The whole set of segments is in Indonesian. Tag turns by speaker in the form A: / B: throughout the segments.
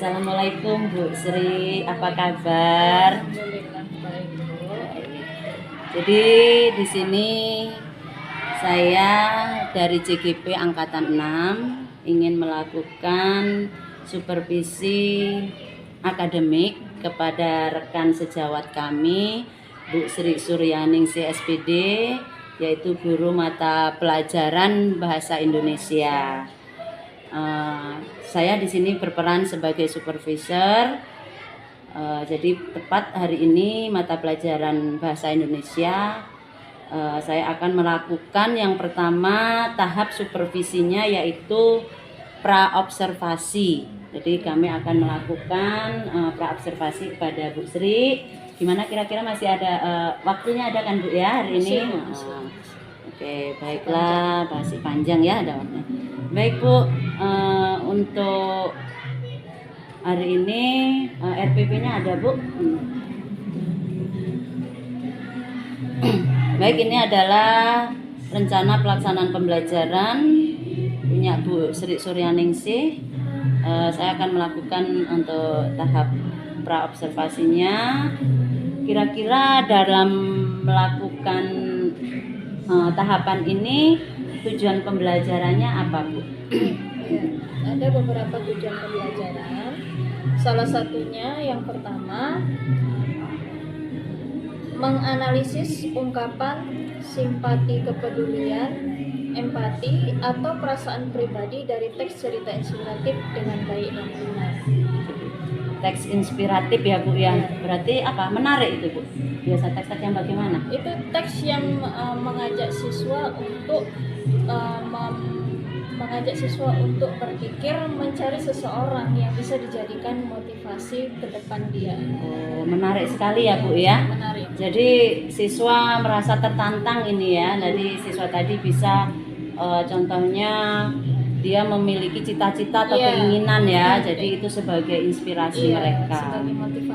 A: Assalamualaikum Bu Sri, apa kabar?
B: Alhamdulillah baik Bu.
A: Jadi di sini saya dari JGP Angkatan 6 ingin melakukan supervisi akademik kepada rekan sejawat kami Bu Sri Suryaningsih SPD, yaitu guru mata pelajaran Bahasa Indonesia. Saya di sini berperan sebagai supervisor. Jadi tepat hari ini mata pelajaran Bahasa Indonesia saya akan melakukan yang pertama tahap supervisinya, yaitu praobservasi. Jadi kami akan melakukan praobservasi kepada Bu Sri. Gimana kira-kira masih ada waktunya, ada kan Bu ya hari ini? Oke, baiklah, masih panjang ya ada waktunya. Baik Bu, untuk hari ini RPP-nya ada Bu. Baik, ini adalah rencana pelaksanaan pembelajaran punya Bu Sri Suryaningsih. Saya akan melakukan untuk tahap praobservasinya. Kira-kira dalam melakukan tahapan ini tujuan pembelajarannya apa Bu?
B: Ya, ada beberapa tujuan pembelajaran. Salah satunya yang pertama menganalisis ungkapan simpati, kepedulian, empati atau perasaan pribadi dari teks cerita inspiratif dengan baik dan benar.
A: Teks inspiratif ya Bu ya. Berarti apa? Menarik itu Bu. Biasa teks-teks yang bagaimana?
B: Itu teks yang mengajak siswa untuk berpikir, mencari seseorang yang bisa dijadikan motivasi ke depan dia.
A: Oh, menarik sekali ya Bu ya.
B: Menarik.
A: Jadi siswa merasa tertantang ini ya. Jadi siswa tadi bisa contohnya dia memiliki cita-cita atau keinginan ya. Jadi itu sebagai inspirasi mereka.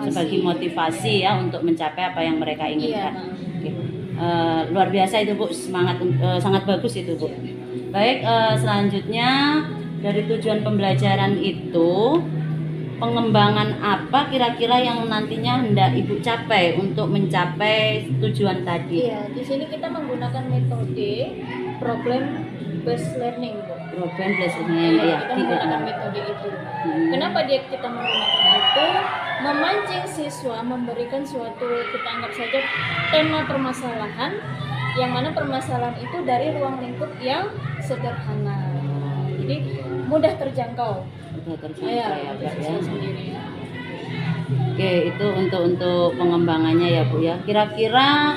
A: Sebagai motivasi ya untuk mencapai apa yang mereka inginkan. Oke. Luar biasa itu Bu, semangat sangat bagus itu Bu. Baik, selanjutnya dari tujuan pembelajaran itu pengembangan apa kira-kira yang nantinya hendak Ibu capai untuk mencapai tujuan tadi?
B: Iya, di sini kita menggunakan metode problem based learning, Bu.
A: Problem based learning ya.
B: Kita menggunakan metode itu. Kenapa kita menggunakan itu? Memancing siswa memberikan suatu, kita anggap saja tema permasalahan, yang mana permasalahan itu dari ruang lingkup yang sederhana. Jadi mudah terjangkau.
A: Ya,
B: ya. Sendiri.
A: Oke, itu untuk pengembangannya ya Bu ya. Kira-kira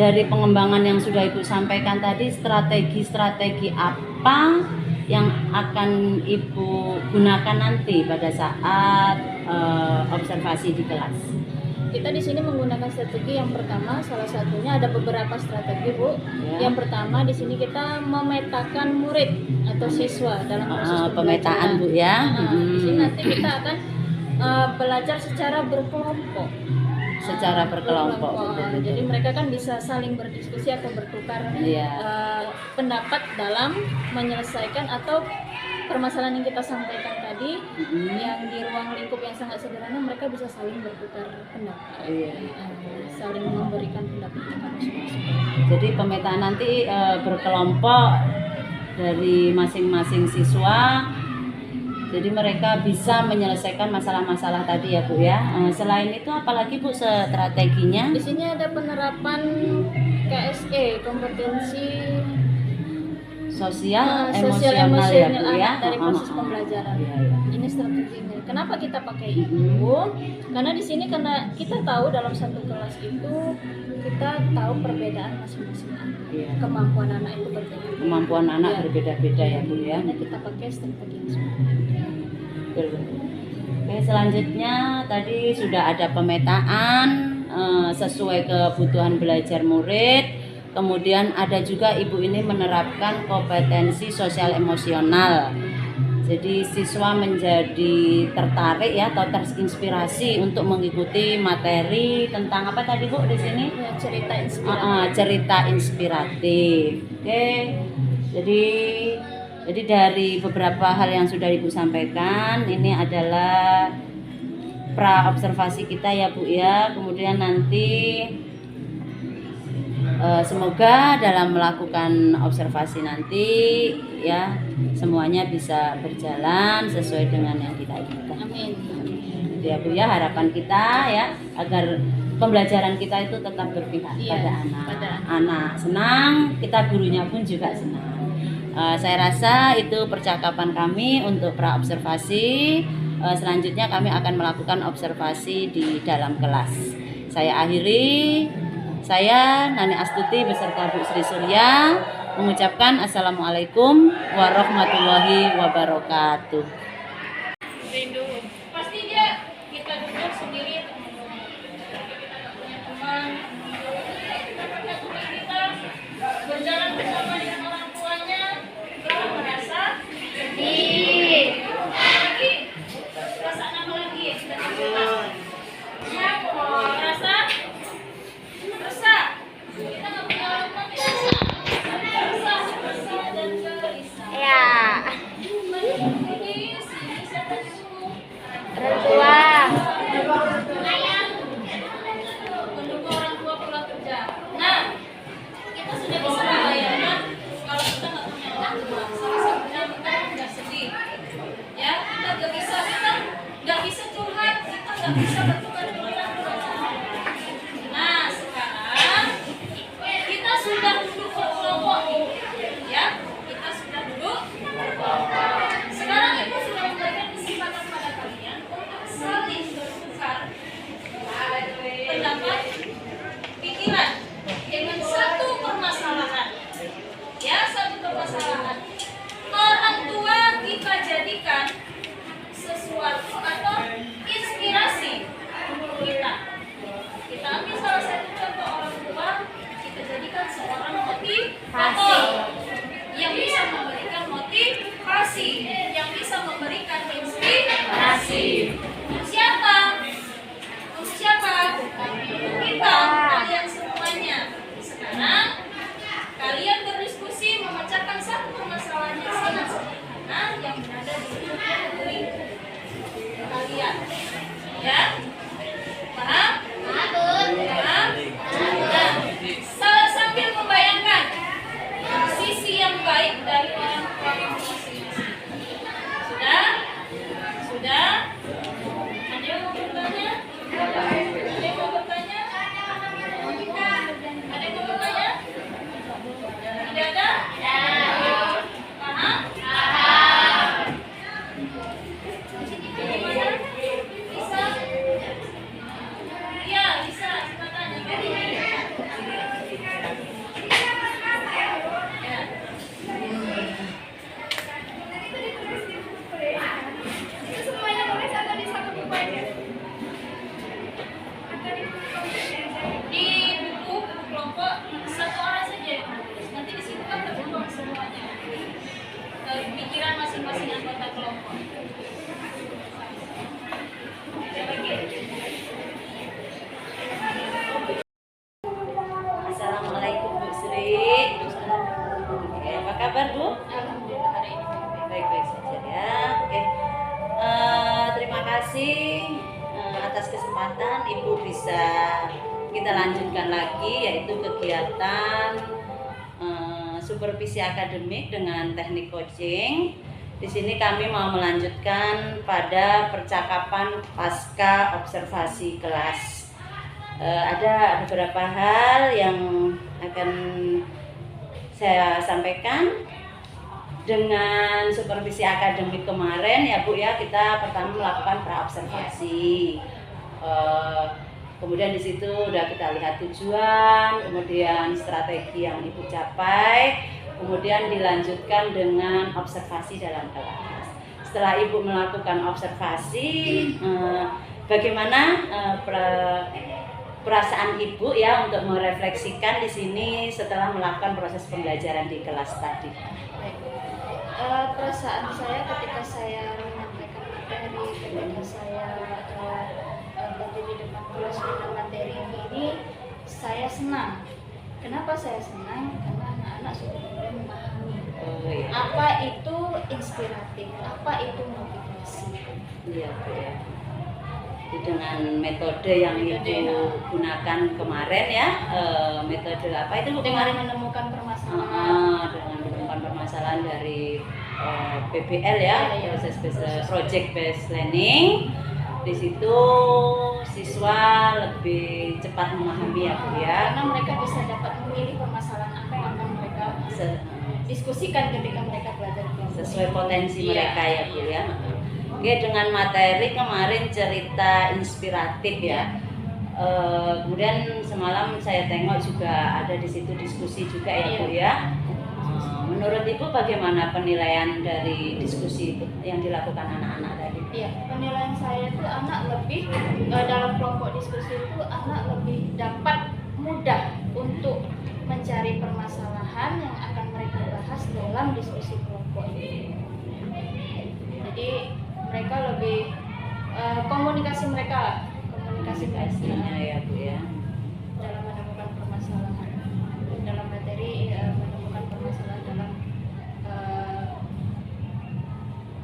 A: dari pengembangan yang sudah Ibu sampaikan tadi, strategi apa yang akan Ibu gunakan nanti pada saat observasi di kelas?
B: Kita di sini menggunakan strategi yang pertama, salah satunya ada beberapa strategi Bu. Ya. Yang pertama di sini kita memetakan murid atau siswa dalam proses
A: pemetaan Bu ya.
B: Di sini nanti kita akan belajar secara berkelompok.
A: Secara berkelompok.
B: Betul. Jadi mereka kan bisa saling berdiskusi atau bertukar pendapat dalam menyelesaikan atau permasalahan yang kita sampaikan tadi, yang di ruang lingkup yang sangat sederhana, mereka bisa saling bertukar pendapat, saling memberikan pendapat mereka masing-masing.
A: Jadi pemetaan nanti berkelompok dari masing-masing siswa. Jadi mereka bisa menyelesaikan masalah-masalah tadi ya Bu ya. Selain itu apalagi Bu strateginya?
B: Di sini ada penerapan KSE, kompetensi
A: sosial emosional ya Bu ya,
B: dari proses pembelajaran. Ini strateginya. Kenapa kita pakai itu? Karena di sini kita tahu dalam satu kelas itu kita tahu perbedaan masing-masing anak. Kemampuan anak itu berbeda.
A: Kemampuan anak berbeda-beda ya Bu ya.
B: Karena kita pakai strategi yang seperti itu.
A: Oke, selanjutnya tadi sudah ada pemetaan sesuai kebutuhan belajar murid. Kemudian ada juga Ibu ini menerapkan kompetensi sosial emosional. Jadi siswa menjadi tertarik ya atau terinspirasi untuk mengikuti materi tentang apa tadi Bu di sini?
B: Ya, cerita inspiratif.
A: Cerita inspiratif. Oke. Jadi Jadi dari beberapa hal yang sudah Ibu sampaikan, ini adalah pra observasi kita ya Bu ya. Kemudian nanti semoga dalam melakukan observasi nanti ya semuanya bisa berjalan sesuai dengan yang kita inginkan.
B: Amin.
A: Ya Bu ya, harapan kita ya agar pembelajaran kita itu tetap berpihak pada anak. Senang, kita gurunya pun juga senang. Saya rasa itu percakapan kami untuk pra observasi. Selanjutnya kami akan melakukan observasi di dalam kelas. Saya akhiri. Saya Nani Astuti beserta Bu Sri Surya mengucapkan Assalamualaikum warahmatullahi wabarakatuh.
B: Rindu. Pasti dia kita duduk sendiri teman-teman. Kita nggak punya teman. Kita berjalan bersama dengan orang tuanya. Kita merasa sedih. Lagi perasaan apa lagi? Ya, merasa resah. Kita nggak punya orang tua. Resah dan gelisah.
C: Ya,
B: Ini siapa itu?
C: orang tua.
B: Menunggu orang tua pulang kerja. Nah, kita sudah bisa membayangkan kalau kita nggak punya orang tua, salah satunya kita nggak sedih, ya kita nggak bisa curhat, kita nggak bisa bertukar pikiran dengan orang. Nah, sekarang kita sudah duduk berkelompok, ya kita sudah duduk. Sekarang Ibu sudah memberikan kesempatan pada kalian untuk saling bertukar pendapat, pikiran dengan satu permasalahan. Ya, satu permasalahan. Orang tua kita jadikan sesuatu atau inspirasi untuk kita. Kita ambil salah satu contoh orang tua, kita jadikan seorang motivator yang bisa memberikan motivasi, yang bisa memberikan inspirasi. Untuk siapa? Untuk siapa? Untuk kita, kalian semuanya. Sekarang kalian berdiskusi memecahkan satu permasalahan yang sangat sederhana yang berada di diri kalian. Ya? Paham? Paham? Nah, sambil membayangkan sisi yang baik dari orang tua masing-masing. Sudah? Sudah? Ada yang mau bertanya? Ada yang mau bertanya? Ada yang mau bertanya? Tidak ada? Paham? Bagaimana? Bisa? Iya, bisa. Coba tanya. Ya.
C: Semuanya nulis atau di satu buku aja?
B: Di buku kelompok satu orang saja yang menulis. Nanti di situ kan tertuang semuanya. Pikiran masing-masing anggota kelompok.
A: Assalamualaikum Bu Sri. Oke, apa kabar Bu?
B: Alhamdulillah hari ini.
A: Baik-baik saja ya. Oke. Terima kasih atas kesempatan Ibu bisa kita lanjutkan lagi yaitu kegiatan supervisi akademik dengan teknik coaching. Di sini kami mau melanjutkan pada percakapan pasca observasi kelas. Ada beberapa hal yang akan saya sampaikan dengan supervisi akademik kemarin ya Bu ya. Kita pertama melakukan praobservasi, kemudian di situ udah kita lihat tujuan, kemudian strategi yang Ibu capai, kemudian dilanjutkan dengan observasi dalam kelas. Setelah Ibu melakukan observasi, bagaimana perasaan Ibu ya untuk merefleksikan di sini setelah melakukan proses pembelajaran di kelas tadi?
C: Perasaan saya ketika saya menyampaikan materi, ketika saya berdiri depan kelas dengan materi ini, saya senang. Kenapa saya senang? Karena anak-anak sudah mulai memahami
A: iya.
B: Apa itu inspiratif, apa itu motivasi.
A: Iya Bu ya. Dengan metode yang Ibu gunakan kemarin ya, metode apa itu Bu
B: Dengan
A: kemarin?
B: menemukan permasalahan.
A: Dengan menemukan permasalahan dari PBL ya, project based learning. Di situ siswa lebih cepat memahami ya Bu ya.
B: Karena mereka bisa dapat memilih permasalahan apa yang akan mereka diskusikan ketika mereka belajar
A: sesuai potensi mereka ya Bu ya. Oke, dengan materi kemarin cerita inspiratif ya. Kemudian semalam saya tengok juga ada di situ diskusi juga ya Bu ya. Menurut Ibu bagaimana penilaian dari diskusi itu yang dilakukan anak-anak tadi?
B: Iya, penilaian saya itu anak lebih dalam kelompok diskusi itu anak lebih dapat mudah untuk mencari permasalahan yang akan mereka bahas dalam diskusi kelompok ini. Jadi mereka lebih komunikasi mereka
A: komunikasinya ya Bu ya.
B: Dalam menemukan permasalahan dalam materi menemukan permasalahan dalam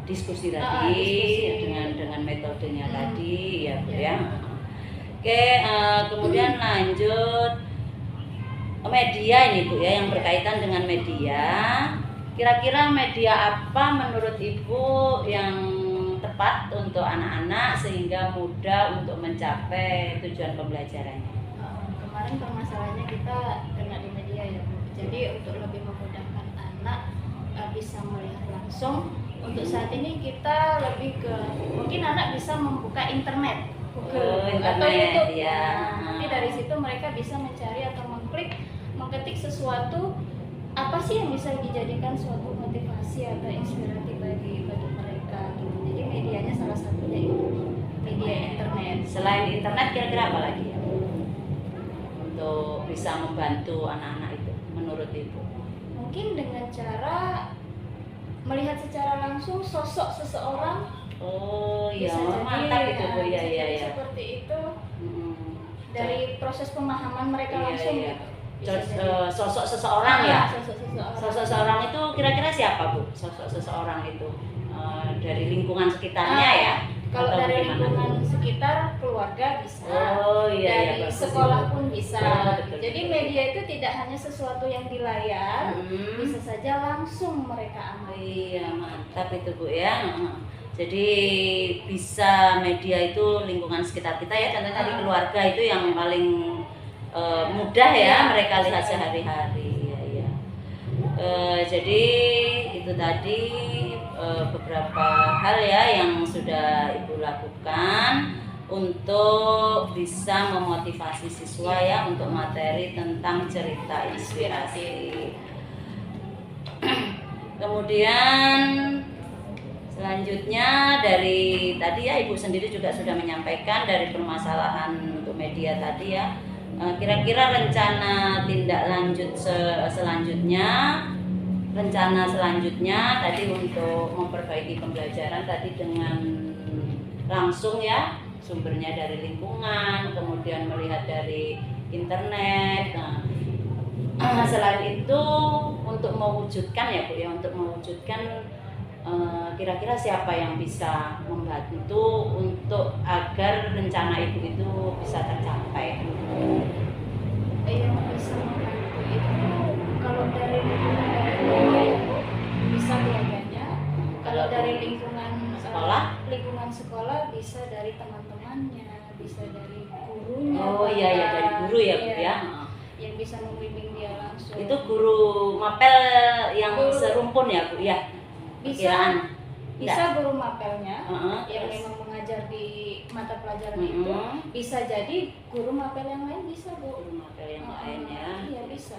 A: diskusi tadi dengan metodenya tadi ya Bu ya. Oke, kemudian lanjut media ini Bu ya, yang berkaitan dengan media. Kira-kira media apa menurut Ibu yang tepat untuk anak-anak sehingga mudah untuk mencapai tujuan pembelajarannya?
B: Kemarin permasalahannya kita kena di media ya Bu. Jadi untuk lebih memudahkan anak bisa melihat langsung, untuk saat ini kita lebih ke mungkin anak bisa membuka internet, Google atau YouTube
A: ya.
B: Nanti dari situ mereka bisa mencari atau mengketik sesuatu apa sih yang bisa dijadikan suatu motivasi atau inspiratif bagi mereka gitu. Jadi medianya salah satunya itu media internet.
A: Selain internet kira-kira apa lagi ya untuk bisa membantu anak-anak itu menurut Ibu?
B: Mungkin dengan cara melihat secara langsung sosok seseorang.
A: Oh iya,
B: bisa
A: mantap
B: jadi,
A: itu Bu ya,
B: seperti itu. Dari proses pemahaman mereka langsung gitu.
A: Sosok seseorang ya.
B: Sosok
A: seseorang itu kira-kira siapa Bu? Sosok seseorang itu dari lingkungan sekitarnya ya?
B: Kalau
A: atau
B: dari
A: bagaimana?
B: lingkungan sekitar, keluarga bisa.
A: Oh iya,
B: dari
A: bagus
B: sekolah
A: itu.
B: pun bisa.
A: Betul.
B: Jadi media itu tidak hanya sesuatu yang di layar, bisa saja langsung mereka ambil.
A: Iya, mantap itu Bu ya. Jadi bisa media itu lingkungan sekitar kita ya, contohnya tadi keluarga itu yang paling mudah ya mereka lihat sehari-hari ya. Jadi itu tadi beberapa hal ya yang sudah Ibu lakukan untuk bisa memotivasi siswa ya untuk materi tentang cerita inspirasi. Kemudian selanjutnya dari tadi ya Ibu sendiri juga sudah menyampaikan dari permasalahan untuk media tadi ya. Kira-kira rencana tindak lanjut rencana selanjutnya tadi untuk memperbaiki pembelajaran tadi dengan langsung ya, sumbernya dari lingkungan, kemudian melihat dari internet. Nah, selain itu untuk mewujudkan ya Bu ya, untuk mewujudkan kira-kira siapa yang bisa membantu untuk agar rencana Ibu itu bisa tercapai?
B: Yang bisa membantu itu kalau dari lingkungan keluarga ya Bu, bisa keluarganya. Kalau dari lingkungan sekolah bisa dari teman-temannya, bisa dari gurunya.
A: Oh iya ya, dari guru ya Bu ya.
B: Yang bisa membimbing dia langsung.
A: Itu guru mapel yang serumpun ya Bu ya?
B: Bisa guru mapelnya yang
A: terus
B: memang mengajar di mata pelajaran itu, bisa jadi guru mapel yang lain bisa Bu.
A: Guru mapel yang lain ya.
B: Iya bisa.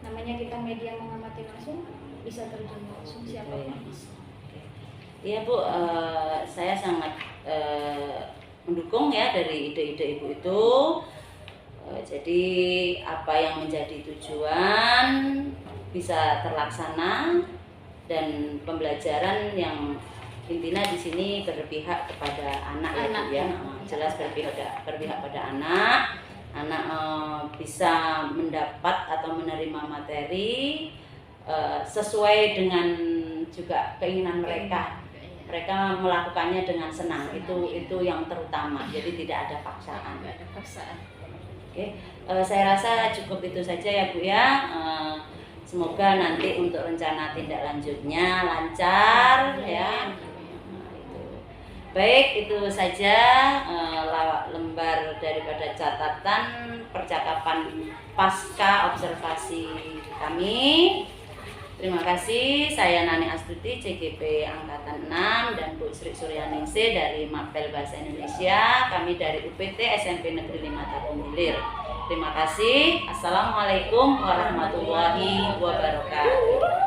B: Namanya kita media mengamati langsung, bisa terjun langsung siapapun bisa.
A: Iya Bu, saya sangat mendukung ya dari ide-ide Ibu itu. Jadi apa yang menjadi tujuan bisa terlaksana dan pembelajaran yang intinya di sini berpihak kepada anak ya Bu ya. Jelas berpihak pada anak bisa mendapat atau menerima materi sesuai dengan juga keinginan mereka. Mereka melakukannya dengan senang, itu yang terutama. Jadi tidak ada paksaan. Oke, saya rasa cukup itu saja ya Bu ya. Semoga nanti untuk rencana tindak lanjutnya lancar ya. Baik, itu saja lembar daripada catatan percakapan pasca observasi kami. Terima kasih, saya Nani Astuti, CGP Angkatan 6 dan Bu Sri Suryaningsih dari Mapel Bahasa Indonesia. Kami dari UPT SMP Negeri 5 Tabumilir. Terima kasih. Assalamualaikum warahmatullahi wabarakatuh.